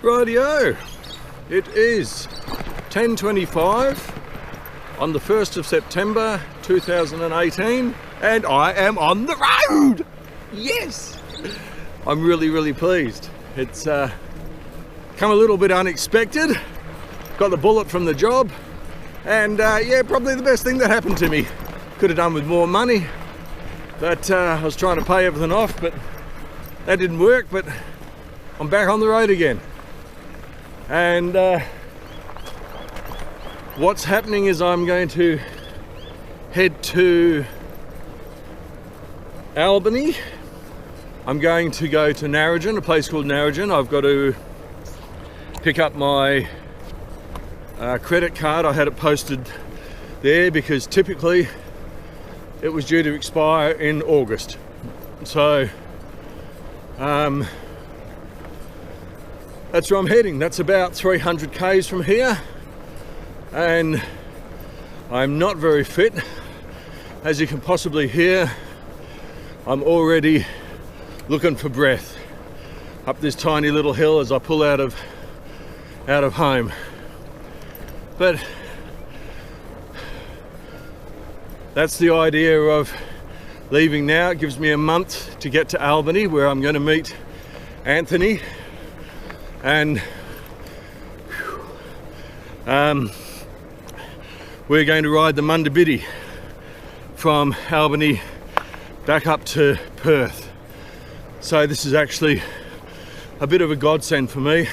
Rightio, it is 10:25 on the 1st of September 2018 and I am on the road! Yes! I'm really pleased. It's come a little bit unexpected. Got the bullet from the job and yeah, probably the best thing that happened to me. Could have done with more money, but I was trying to pay everything off, but that didn't work. But I'm back on the road again. And what's happening is I'm going to head to Albany. I'm going to go to Narrogin, a place called Narrogin. I've got to pick up my credit card. I had it posted there because typically it was due to expire in August. So that's where I'm heading. That's about 300 k's from here, and I'm not very fit. As you can possibly hear, I'm already looking for breath up this tiny little hill as I pull out of home. But that's the idea of leaving now. It gives me a month to get to Albany, where I'm going to meet Anthony. And we're going to ride the Mundabiddi from Albany back up to Perth. So this is actually a bit of a godsend for me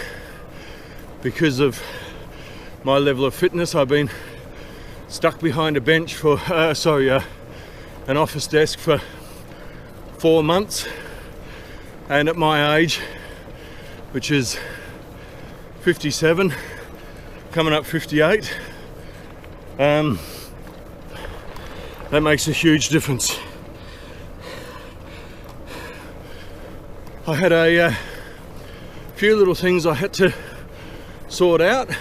because of my level of fitness. I've been stuck behind a bench for an office desk for 4 months, and at my age, which is 57, coming up 58, that makes a huge difference. I had a few little things I had to sort out. I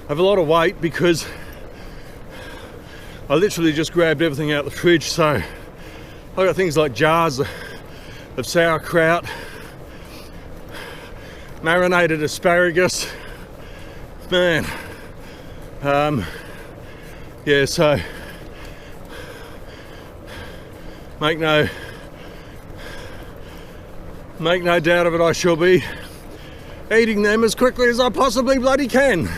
have a lot of weight because I literally just grabbed everything out of the fridge. So I've got things like jars of sauerkraut, marinated asparagus, man. Yeah, so make no doubt of it, I shall be eating them as quickly as I possibly bloody can.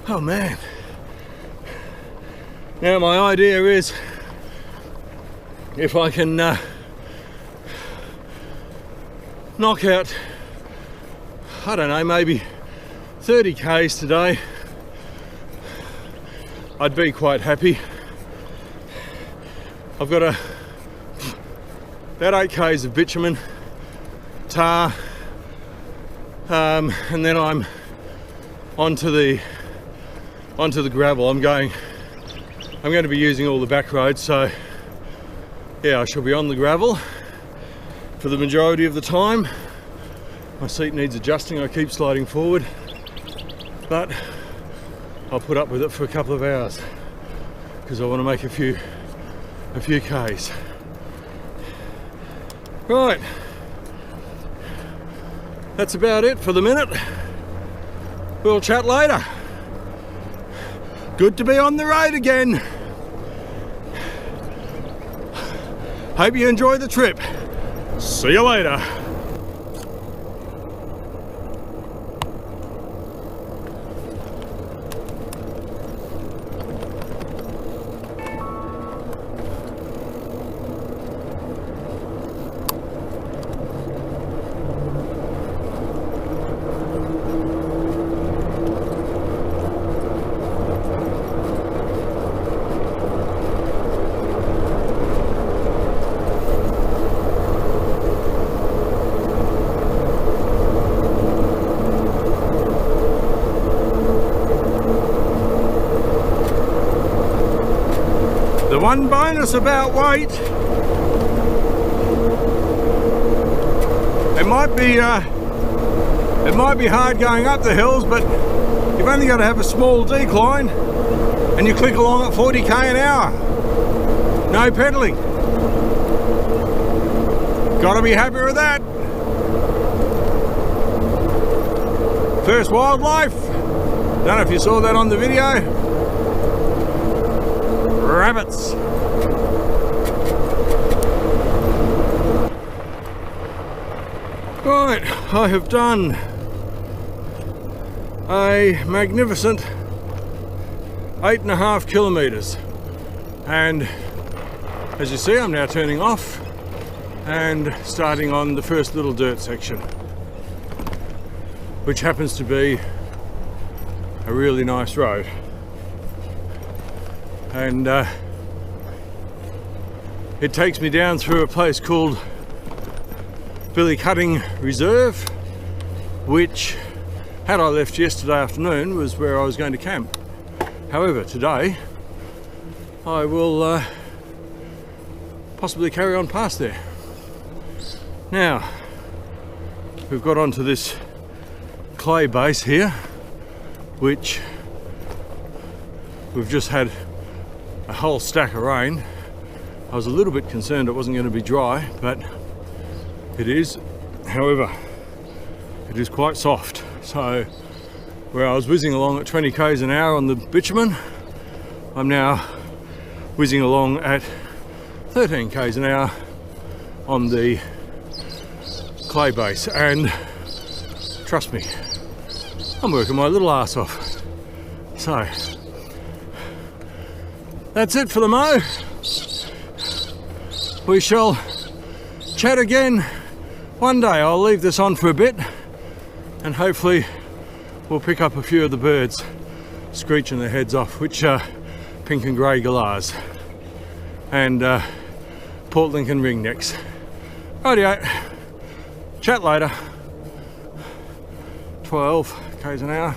Oh man. Now my idea is, if I can knock out, I don't know, maybe 30 k's today, I'd be quite happy. I've got about 8 k's of bitumen, tar, and then I'm onto the gravel. I'm going to be using all the back roads, so yeah, I shall be on the gravel for the majority of the time. My seat needs adjusting, I keep sliding forward, but I'll put up with it for a couple of hours because I want to make a few k's. Right, that's about it for the minute. We'll chat later. Good to be on the road again. Hope you enjoy the trip. See you later. The one bonus about weight, it might be hard going up the hills, but you've only got to have a small decline and you click along at 40k an hour. No pedaling. Gotta be happy with that. First wildlife. Don't know if you saw that on the video. Rabbits. Right, I have done a magnificent 8.5 kilometres, and as you see, I'm now turning off and starting on the first little dirt section, which happens to be a really nice road. And it takes me down through a place called Billy Cutting Reserve, which, had I left yesterday afternoon, was where I was going to camp. However, today I will possibly carry on past there. Now, we've got onto this clay base here, which we've just had a whole stack of rain. I was a little bit concerned it wasn't going to be dry, but it is. However, it is quite soft. So where I was whizzing along at 20 k's an hour on the bitumen, I'm now whizzing along at 13 k's an hour on the clay base, and trust me, I'm working my little ass off. So that's it for the mow. We shall chat again one day. I'll leave this on for a bit and hopefully we'll pick up a few of the birds screeching their heads off, which are pink and grey galahs and Port Lincoln ringnecks. Rightio, chat later. 12 k's an hour.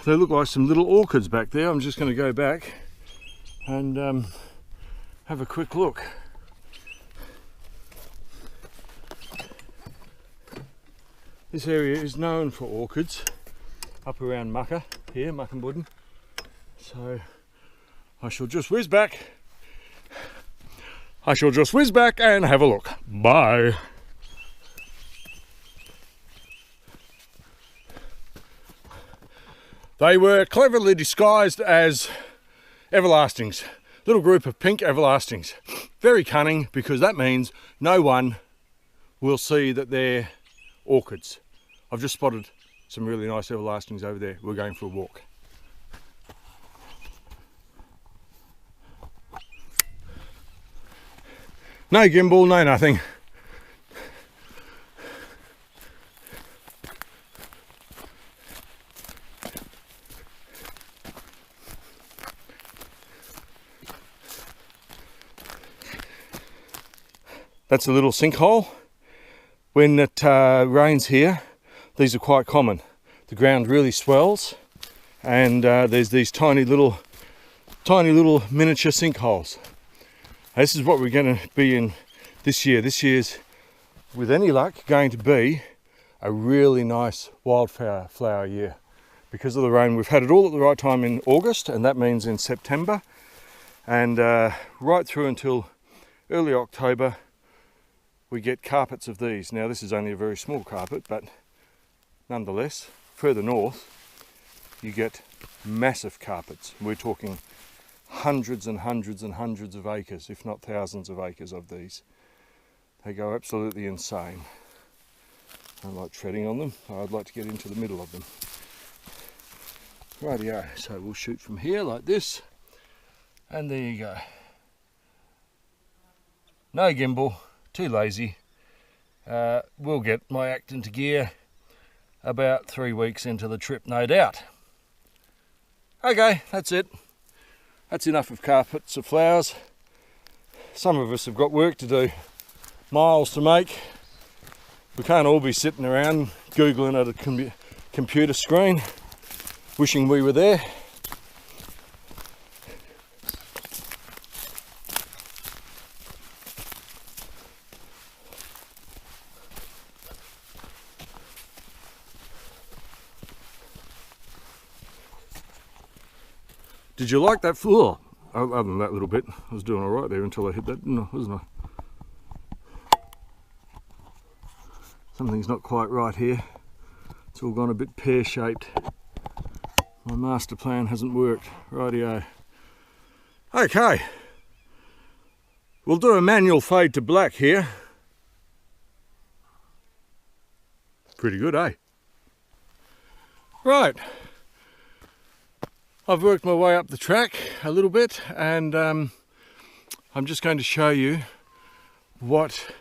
They look like some little orchids back there. I'm just going to go back and have a quick look. This area is known for orchids up around MUKA here, Muckenbudden. So I shall just whiz back. And have a look. Bye. They were cleverly disguised as everlastings, little group of pink everlastings. Very cunning, because that means no one will see that they're orchids. I've just spotted some really nice everlastings over there. We're going for a walk. No gimbal, no nothing. That's a little sinkhole. When it rains here, these are quite common. The ground really swells, and there's these tiny little miniature sinkholes. This is what we're going to be in this year. This year's, with any luck, going to be a really nice wildflower year. Because of the rain, we've had it all at the right time in August, and that means in September, and right through until early October, we get carpets of these. Now this is only a very small carpet, but nonetheless, further north, you get massive carpets. We're talking hundreds and hundreds and hundreds of acres, if not thousands of acres of these. They go absolutely insane. I like treading on them. I'd like to get into the middle of them. Rightio, so we'll shoot from here like this, and there you go. No gimbal. Too lazy. We'll get my act into gear about 3 weeks into the trip, no doubt. Okay, that's it. That's enough of carpets of flowers. Some of us have got work to do, miles to make, We can't all be sitting around Googling at a computer screen, wishing we were there. Did you like that floor? Other than that little bit, I was doing all right there until I hit that, wasn't I? Something's not quite right here. It's all gone a bit pear-shaped. My master plan hasn't worked. Rightio. Okay. We'll do a manual fade to black here. Pretty good, eh? Right. I've worked my way up the track a little bit, and I'm just going to show you what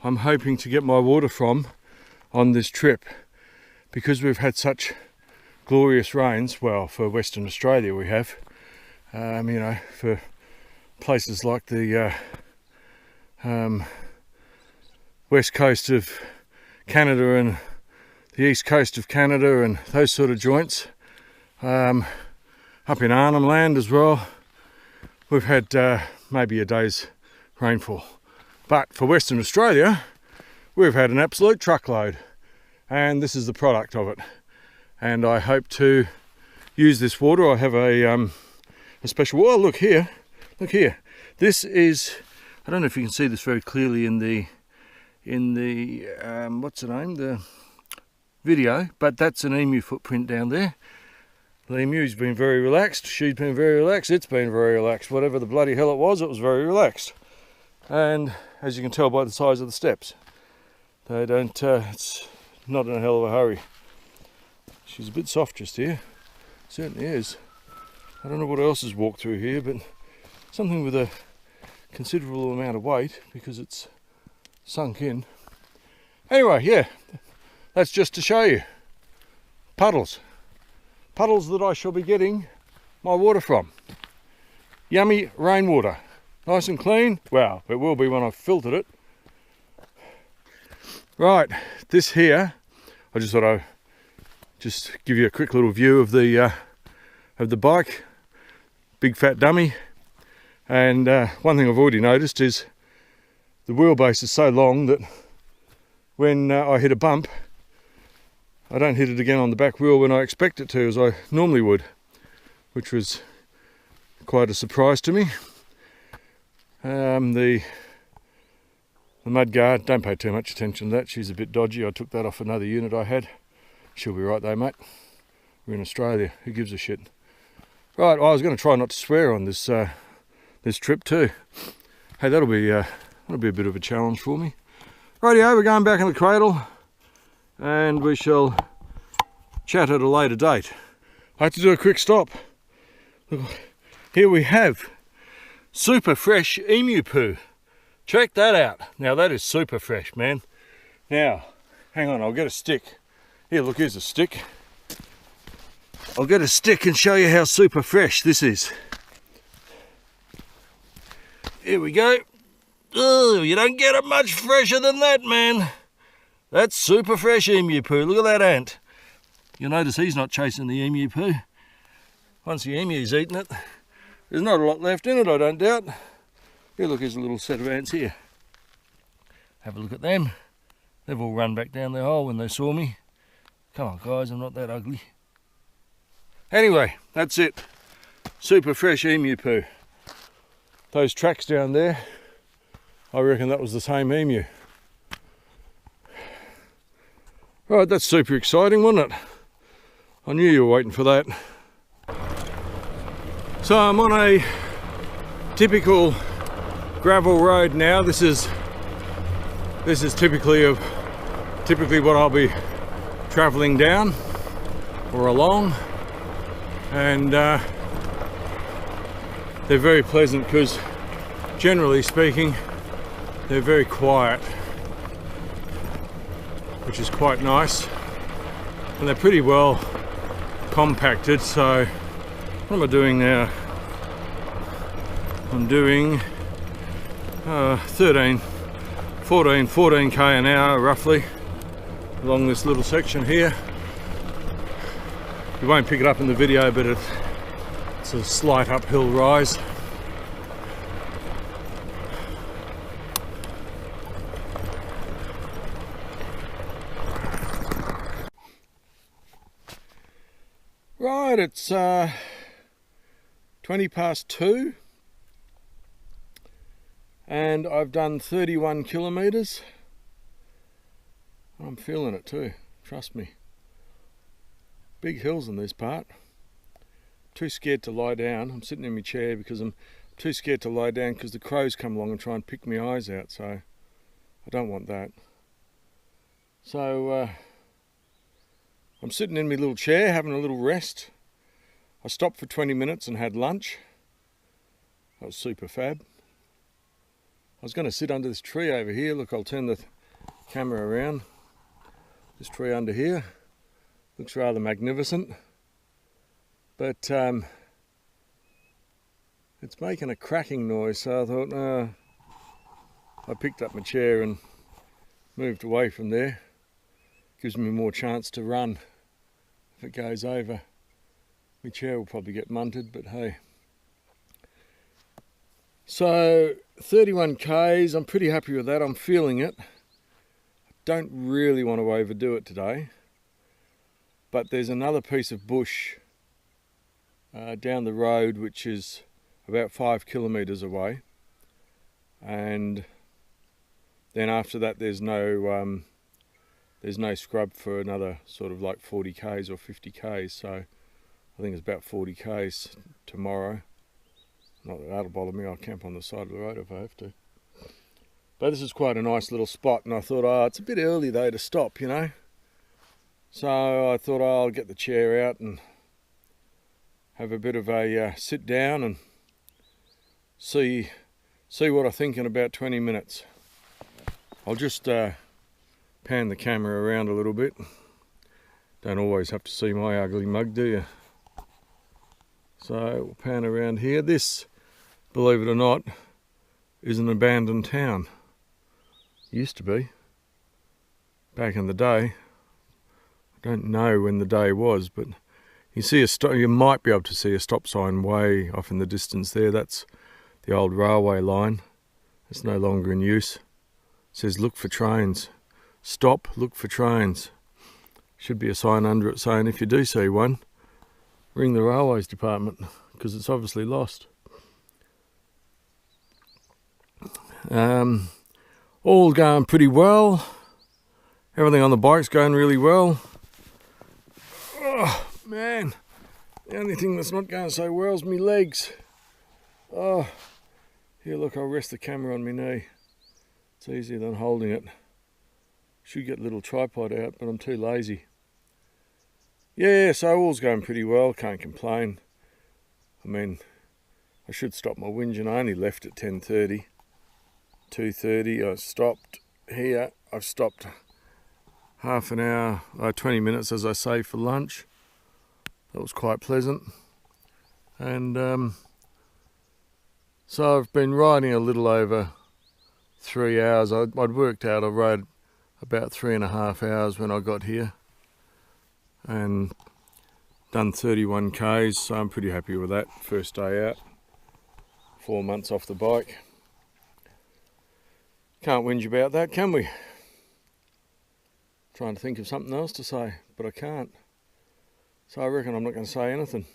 I'm hoping to get my water from on this trip, because we've had such glorious rains. Well, for Western Australia we have, you know, for places like the west coast of Canada and the east coast of Canada and those sort of joints. Up in Arnhem Land as well, we've had maybe a day's rainfall. But for Western Australia, we've had an absolute truckload, and this is the product of it. And I hope to use this water. I have a special. Oh, look here, look here. This is, I don't know if you can see this very clearly in the what's the name, the video, but that's an emu footprint down there. The emu's been very relaxed, she's been very relaxed, it's been very relaxed. Whatever the bloody hell it was very relaxed. And as you can tell by the size of the steps, they don't, it's not in a hell of a hurry. She's a bit soft just here, certainly is. I don't know what else has walked through here, but something with a considerable amount of weight because it's sunk in. Anyway, yeah, that's just to show you. Puddles that I shall be getting my water from. Yummy rainwater, nice and clean. Well, it will be when I've filtered it. Right, this here, I just thought I'd just give you a quick little view of the bike, big fat dummy. And one thing I've already noticed is the wheelbase is so long that when I hit a bump, I don't hit it again on the back wheel when I expect it to, as I normally would, which was quite a surprise to me. The mudguard, don't pay too much attention to that, she's a bit dodgy. I took that off another unit I had. She'll be right though, mate. We're in Australia, who gives a shit? Right, I was going to try not to swear on this this trip too. Hey, that'll be a bit of a challenge for me. Rightio, we're going back in the cradle, and we shall chat at a later date. I had to do a quick stop. Look, here we have super fresh emu poo. Check that out. Now that is super fresh, man. Now, hang on, I'll get a stick. Here, look, here's a stick. I'll get a stick and show you how super fresh this is. Here we go. Oh, you don't get it much fresher than that, man. That's super fresh emu poo. Look at that ant. You'll notice he's not chasing the emu poo. Once the emu's eaten it, there's not a lot left in it, I don't doubt. Here, look, here's a little set of ants here. Have a look at them. They've all run back down their hole when they saw me. Come on, guys, I'm not that ugly. Anyway, that's it. Super fresh emu poo. Those tracks down there, I reckon that was the same emu. Right, that's super exciting, wasn't it? I knew you were waiting for that. So I'm on a typical gravel road now. This is typically what I'll be travelling down or along, and they're very pleasant because, generally speaking, they're very quiet, which is quite nice, and they're pretty well compacted. So what am I doing now? I'm doing 14k an hour roughly, along this little section here. You won't pick it up in the video, but it's a slight uphill rise. Right, it's 20 past 2 and I've done 31 kilometres. I'm feeling it too, trust me. Big hills in this part. Too scared to lie down. I'm sitting in my chair because I'm too scared to lie down because the crows come along and try and pick my eyes out, so I don't want that. So I'm sitting in my little chair having a little rest. I stopped for 20 minutes and had lunch. That was super fab. I was going to sit under this tree over here. Look, I'll turn the camera around. This tree under here looks rather magnificent, but it's making a cracking noise, so I thought I picked up my chair and moved away from there. Gives me more chance to run. If it goes over, my chair will probably get munted, but hey. So 31 Ks, I'm pretty happy with that. I'm feeling it. I don't really want to overdo it today, but there's another piece of bush down the road which is about 5 kilometres away, and then after that there's no scrub for another sort of like 40 Ks or 50 Ks, so I think it's about 40 Ks tomorrow. Not that that'll bother me, I'll camp on the side of the road if I have to. But this is quite a nice little spot, and I thought, oh, it's a bit early though to stop, you know. So I thought, oh, I'll get the chair out and have a bit of a sit down and see what I think in about 20 minutes. I'll just pan the camera around a little bit. Don't always have to see my ugly mug, do you? So we'll pan around here. This, believe it or not, is an abandoned town. Used to be. Back in the day. I don't know when the day was, but you see you might be able to see a stop sign way off in the distance there. That's the old railway line. It's no longer in use. It says look for trains. Stop, look for trains. Should be a sign under it saying if you do see one, ring the railways department, because it's obviously lost. All going pretty well. Everything on the bike's going really well. Oh man, the only thing that's not going so well is my legs. Oh, here look, I'll rest the camera on my knee. It's easier than holding it. Should get a little tripod out, but I'm too lazy. Yeah, so all's going pretty well, can't complain. I mean, I should stop my whinging. I only left at 10:30. 2:30 I stopped here. I've stopped half an hour, 20 minutes as I say, for lunch. That was quite pleasant. And so I've been riding a little over 3 hours. I'd worked out I rode about 3.5 hours when I got here, and done 31 Ks, so I'm pretty happy with that. First day out, 4 months off the bike. Can't whinge about that, can we? Trying to think of something else to say, but I can't. So I reckon I'm not going to say anything.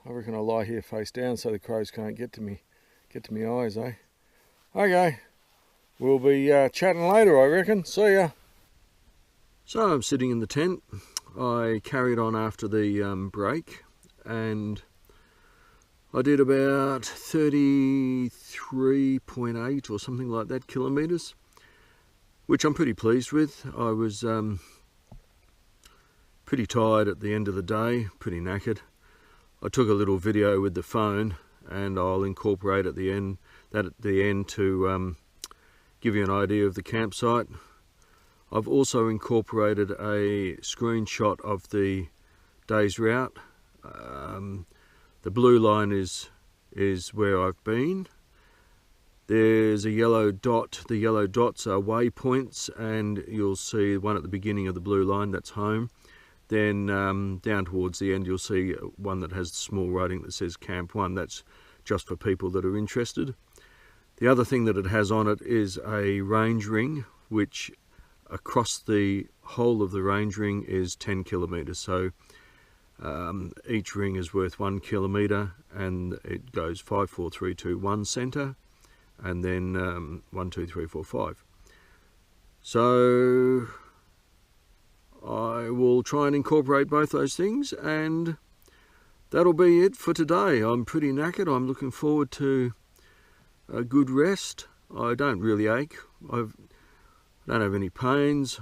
I reckon I'll lie here face down so the crows can't get to me eyes, eh? Okay, we'll be chatting later, I reckon. See ya. So I'm sitting in the tent. I carried on after the break, and I did about 33.8 or something like that kilometres, which I'm pretty pleased with. I was pretty tired at the end of the day, pretty knackered. I took a little video with the phone, and I'll incorporate at the end to give you an idea of the campsite. I've also incorporated a screenshot of the day's route. The blue line is where I've been, There's a yellow dot. The yellow dots are waypoints, and you'll see one at the beginning of the blue line, that's home. Then down towards the end you'll see one that has small writing that says Camp 1. That's just for people that are interested. The other thing that it has on it is a range ring, which across the whole of the range ring is 10 kilometres. So each ring is worth 1 kilometre, and it goes 5, 4, 3, 2, 1 centre, and then 1, 2, 3, 4, 5. So I will try and incorporate both those things, and that'll be it for today. I'm pretty knackered. I'm looking forward to a good rest. I don't really ache. I don't have any pains.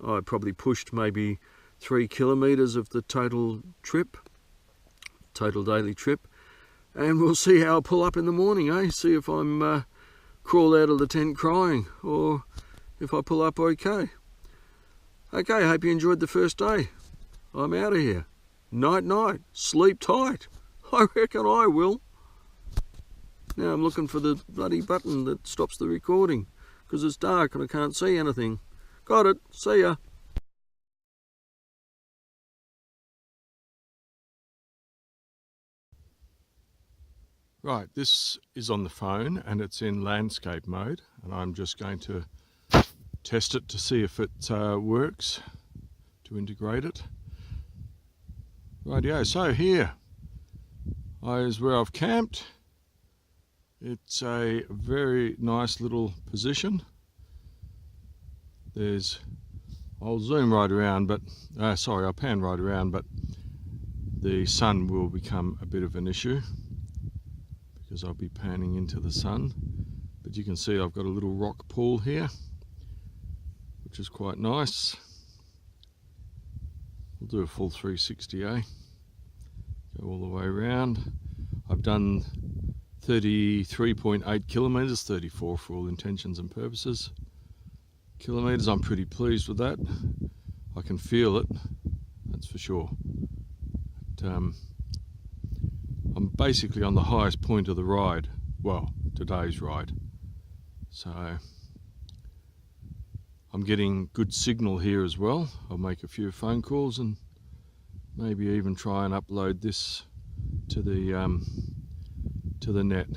I probably pushed maybe 3 kilometres of the total daily trip, and we'll see how I pull up in the morning, eh? See if I'm crawl out of the tent crying, or if I pull up okay. Okay, hope you enjoyed the first day. I'm out of here. Night night. Sleep tight. I reckon I will. Now I'm looking for the bloody button that stops the recording, because it's dark and I can't see anything. Got it. See ya. Right, this is on the phone and it's in landscape mode, and I'm just going to test it to see if it works, to integrate it. Rightio, so here is where I've camped. It's a very nice little position. I'll zoom right around, but I'll pan right around, but the sun will become a bit of an issue because I'll be panning into the sun. But you can see I've got a little rock pool here, which is quite nice. We'll do a full 360, eh? Go all the way around. I've done 33.8 kilometres, 34 for all intents and purposes. Kilometres, I'm pretty pleased with that. I can feel it, that's for sure. But, I'm basically on the highest point of the ride, well, today's ride. So I'm getting good signal here as well. I'll make a few phone calls and maybe even try and upload this to the net.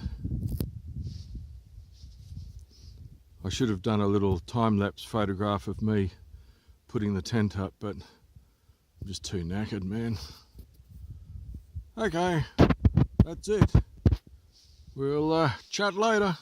I should have done a little time-lapse photograph of me putting the tent up, but I'm just too knackered, man. Okay, that's it. We'll chat later.